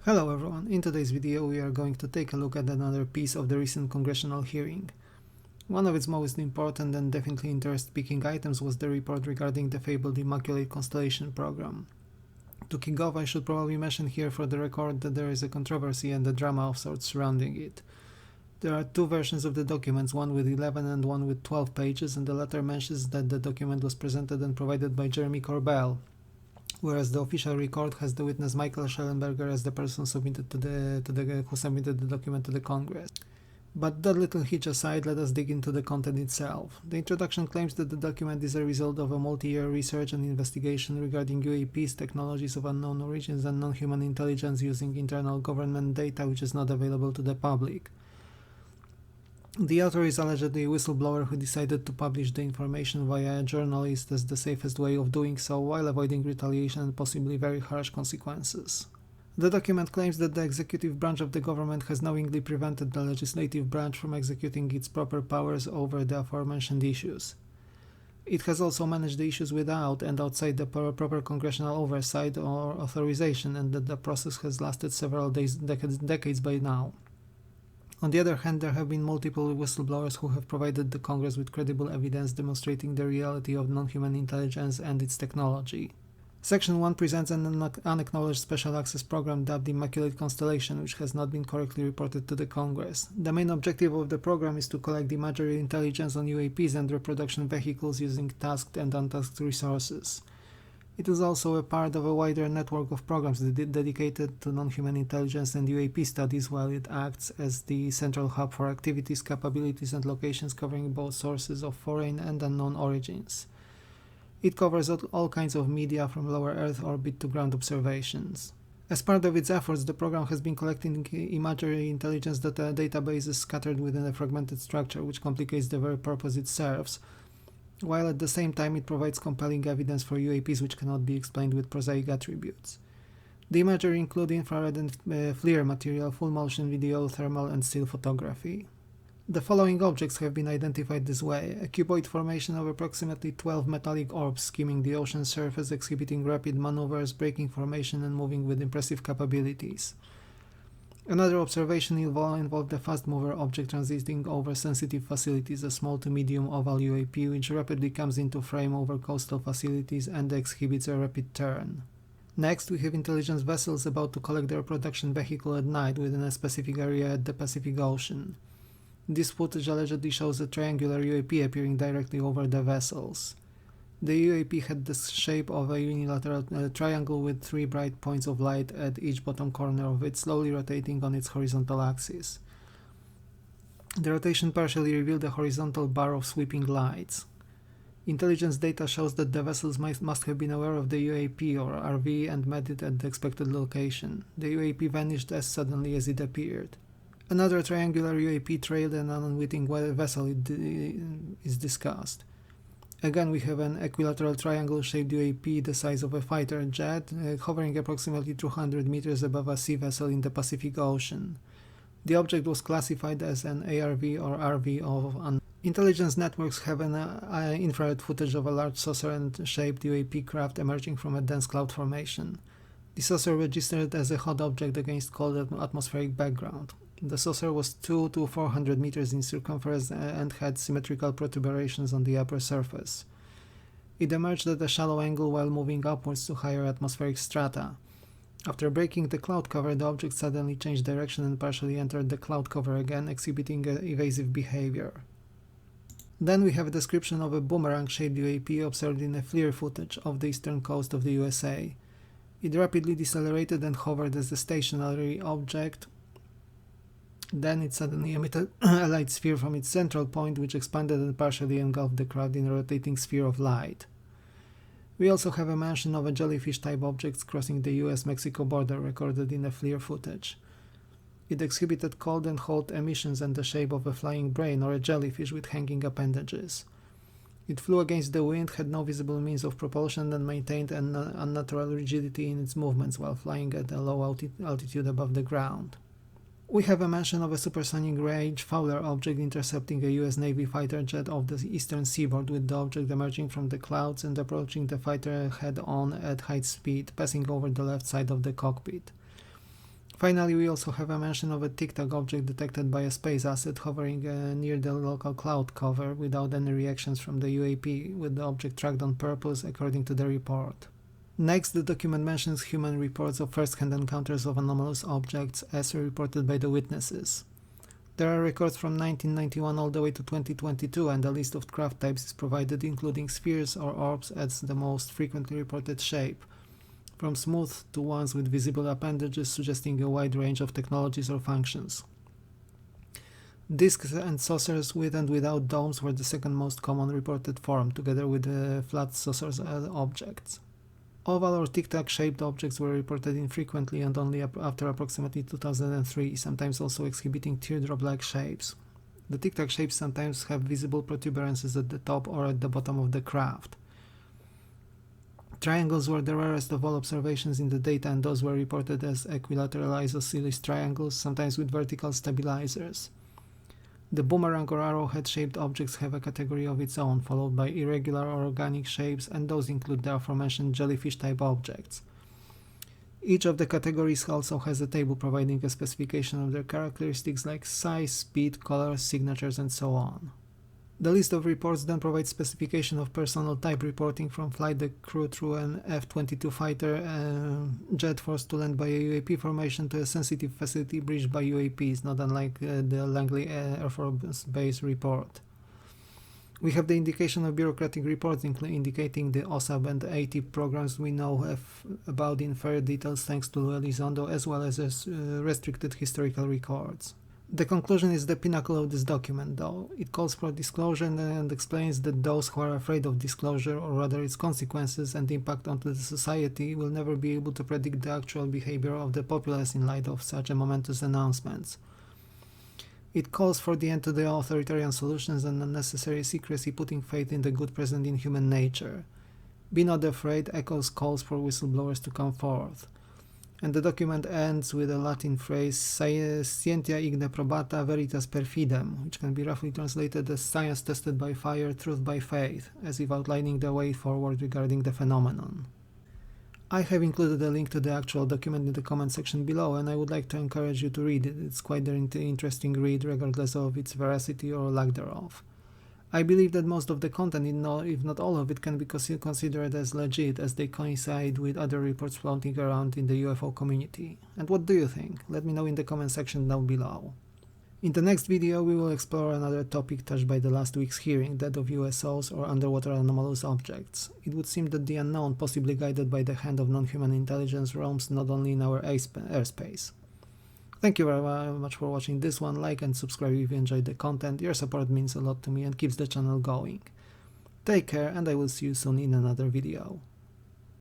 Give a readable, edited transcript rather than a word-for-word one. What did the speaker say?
Hello everyone, in today's video we are going to take a look at another piece of the recent congressional hearing. One of its most important and definitely interest-piquing items was the report regarding the fabled Immaculate Constellation program. To kick off, I should probably mention here for the record that there is a controversy and a drama of sorts surrounding it. There are two versions of the documents, one with 11 and one with 12 pages, and the latter mentions that the document was presented and provided by Jeremy Corbell, whereas the official record has the witness Michael Schellenberger as the person who submitted the document to the Congress. But that little hitch aside, let us dig into the content itself. The introduction claims that the document is a result of a multi-year research and investigation regarding UAPs, technologies of unknown origins, and non-human intelligence using internal government data which is not available to the public. The author is allegedly a whistleblower who decided to publish the information via a journalist as the safest way of doing so while avoiding retaliation and possibly very harsh consequences. The document claims that the executive branch of the government has knowingly prevented the legislative branch from executing its proper powers over the aforementioned issues. It has also managed the issues without and outside the proper congressional oversight or authorization, and that the process has lasted several decades by now. On the other hand, there have been multiple whistleblowers who have provided the Congress with credible evidence demonstrating the reality of non-human intelligence and its technology. Section 1 presents an unacknowledged special access program dubbed Immaculate Constellation, which has not been correctly reported to the Congress. The main objective of the program is to collect imagery intelligence on UAPs and reproduction vehicles using tasked and untasked resources. It is also a part of a wider network of programs dedicated to non-human intelligence and UAP studies, while it acts as the central hub for activities, capabilities, and locations covering both sources of foreign and unknown origins. It covers all kinds of media from lower Earth orbit to ground observations. As part of its efforts, the program has been collecting imagery intelligence databases scattered within a fragmented structure, which complicates the very purpose it serves, while at the same time it provides compelling evidence for UAPs which cannot be explained with prosaic attributes. The imagery include infrared and FLIR material, full motion video, thermal and still photography. The following objects have been identified this way: a cuboid formation of approximately 12 metallic orbs skimming the ocean surface, exhibiting rapid maneuvers, braking formation and moving with impressive capabilities. Another observation involved a fast mover object transiting over sensitive facilities, a small to medium oval UAP which rapidly comes into frame over coastal facilities and exhibits a rapid turn. Next, we have intelligence vessels about to collect their production vehicle at night within a specific area at the Pacific Ocean. This footage allegedly shows a triangular UAP appearing directly over the vessels. The UAP had the shape of a unilateral triangle with three bright points of light at each bottom corner of it, slowly rotating on its horizontal axis. The rotation partially revealed a horizontal bar of sweeping lights. Intelligence data shows that the vessels must have been aware of the UAP or RV and met it at the expected location. The UAP vanished as suddenly as it appeared. Another triangular UAP trailed an unwitting vessel is discussed. Again, we have an equilateral triangle-shaped UAP the size of a fighter jet, hovering approximately 200 meters above a sea vessel in the Pacific Ocean. The object was classified as an ARV or RV of Intelligence networks have an infrared footage of a large saucer-shaped UAP craft emerging from a dense cloud formation. The saucer registered as a hot object against cold atmospheric background. The saucer was 200 to 400 meters in circumference and had symmetrical protuberations on the upper surface. It emerged at a shallow angle while moving upwards to higher atmospheric strata. After breaking the cloud cover, the object suddenly changed direction and partially entered the cloud cover again, exhibiting evasive behavior. Then we have a description of a boomerang-shaped UAP observed in a FLIR footage of the eastern coast of the USA. It rapidly decelerated and hovered as a stationary object. Then it suddenly emitted a light sphere from its central point, which expanded and partially engulfed the craft in a rotating sphere of light. We also have a mention of a jellyfish-type object crossing the US-Mexico border, recorded in a FLIR footage. It exhibited cold and hot emissions and the shape of a flying brain or a jellyfish with hanging appendages. It flew against the wind, had no visible means of propulsion, and maintained an unnatural rigidity in its movements while flying at a low altitude above the ground. We have a mention of a supersonic range Fowler object intercepting a US Navy fighter jet off the eastern seaboard, with the object emerging from the clouds and approaching the fighter head-on at high speed, passing over the left side of the cockpit. Finally, we also have a mention of a Tic-Tac object detected by a space asset hovering near the local cloud cover without any reactions from the UAP, with the object tracked on purpose according to the report. Next, the document mentions human reports of first-hand encounters of anomalous objects as reported by the witnesses. There are records from 1991 all the way to 2022, and a list of craft types is provided, including spheres or orbs as the most frequently reported shape, from smooth to ones with visible appendages, suggesting a wide range of technologies or functions. Discs and saucers with and without domes were the second most common reported form, together with flat saucers as objects. Oval or tic-tac shaped objects were reported infrequently and only after approximately 2003, sometimes also exhibiting teardrop-like shapes. The tic-tac shapes sometimes have visible protuberances at the top or at the bottom of the craft. Triangles were the rarest of all observations in the data, and those were reported as equilateral isosceles triangles, sometimes with vertical stabilizers. The boomerang or arrowhead-shaped objects have a category of its own, followed by irregular or organic shapes, and those include the aforementioned jellyfish-type objects. Each of the categories also has a table providing a specification of their characteristics like size, speed, colors, signatures, and so on. The list of reports then provides specification of personnel type reporting, from flight deck crew through an F-22 fighter jet forced to land by a UAP formation to a sensitive facility breached by UAPs, not unlike the Langley Air Force Base report. We have the indication of bureaucratic reports indicating the OSAP and ATIP programs we know about in fair details thanks to Elizondo, as well as restricted historical records. The conclusion is the pinnacle of this document, though. It calls for disclosure and explains that those who are afraid of disclosure, or rather its consequences and impact onto the society, will never be able to predict the actual behavior of the populace in light of such a momentous announcements. It calls for the end to the authoritarian solutions and unnecessary secrecy, putting faith in the good present in human nature. Be not afraid echoes calls for whistleblowers to come forth. And the document ends with a Latin phrase, scientia igne probata veritas perfidem, which can be roughly translated as science tested by fire, truth by faith, as if outlining the way forward regarding the phenomenon. I have included a link to the actual document in the comment section below, and I would like to encourage you to read it. It's quite an interesting read, regardless of its veracity or lack thereof. I believe that most of the content, if not all of it, can be considered as legit, as they coincide with other reports floating around in the UFO community. And what do you think? Let me know in the comment section down below. In the next video, we will explore another topic touched by the last week's hearing, that of USOs or underwater anomalous objects. It would seem that the unknown, possibly guided by the hand of non-human intelligence, roams not only in our airspace. Thank you very much for watching this one. Like and subscribe if you enjoyed the content. Your support means a lot to me and keeps the channel going. Take care, and I will see you soon in another video.